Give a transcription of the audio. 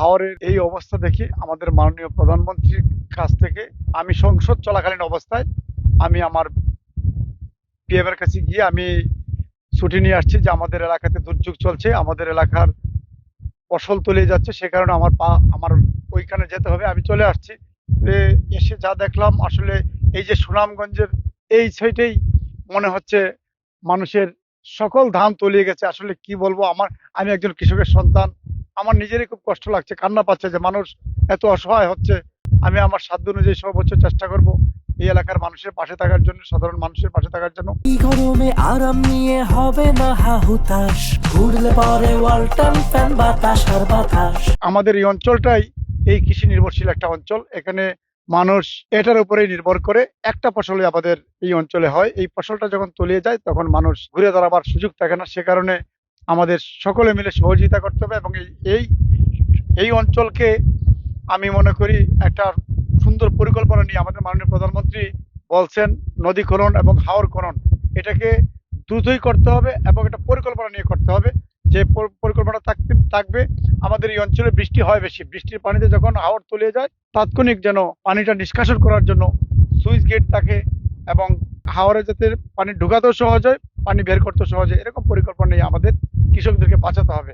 হাওরের এই অবস্থা দেখি আমাদের মাননীয় প্রধানমন্ত্রীর কাছ থেকে আমি সংসদ চলাকালীন অবস্থায় আমি আমার পিএম এর কাছে গিয়ে আমি ছুটি নিয়ে আসছি যে আমাদের এলাকাতে দুর্যোগ চলছে, আমাদের এলাকার ফসল তলিয়ে যাচ্ছে, সে কারণে আমার ওইখানে যেতে হবে, আমি চলে আসছি। এসে যা দেখলাম আসলে এই যে সুনামগঞ্জের এই সাইডেই মনে হচ্ছে মানুষের সকল ধান তলিয়ে গেছে। আসলে কি বলবো, আমি একজন কৃষকের সন্তান, আমার নিজেরই খুব কষ্ট লাগছে, কান্না পাচ্ছে যে মানুষ এত অসহায় হচ্ছে। আমি আমার সাধ্য অনুযায়ী সর্বোচ্চ চেষ্টা করব এই এলাকার মানুষের পাশে থাকার জন্য, সাধারণ মানুষের পাশে থাকার জন্য। এই গরমে আরাম নিয়ে হবে না হাহুতাশ, ঘুরলে পরে ওয়ালটন ফ্যান বাতাস আর বাতাস। আমাদের এই অঞ্চলটাই এই কৃষি নির্ভরশীল একটা অঞ্চল, এখানে মানুষ এটার উপরেই নির্ভর করে। একটা ফসলই আমাদের এই অঞ্চলে হয়, এই ফসলটা যখন তলিয়ে যায় তখন মানুষ ঘুরে দাঁড়াবার সুযোগ থাকে না। সে কারণে আমাদের সকলে মিলে সহযোগিতা করতে হবে এবং এই এই অঞ্চলকে আমি মনে করি একটা সুন্দর পরিকল্পনা নিয়ে আমাদের মাননীয় প্রধানমন্ত্রী বলছেন নদী খনন এবং হাওর খনন, এটাকে দ্রুতই করতে হবে এবং একটা পরিকল্পনা নিয়ে করতে হবে। যে পরিকল্পনা থাকবে আমাদের এই অঞ্চলে বৃষ্টি হয় বেশি, বৃষ্টির পানিতে যখন হাওর তলিয়ে যায় তাৎক্ষণিক যেন পানিটা নিষ্কাশন করার জন্য সুইচ গেট থাকে এবং হাওরে যাতে পানি ঢুকাতেও সহজ হয়, পানি বের করতেও সহজ হয়, এরকম পরিকল্পনা নিয়ে আমাদের কৃষকদেরকে বাঁচাতে হবে।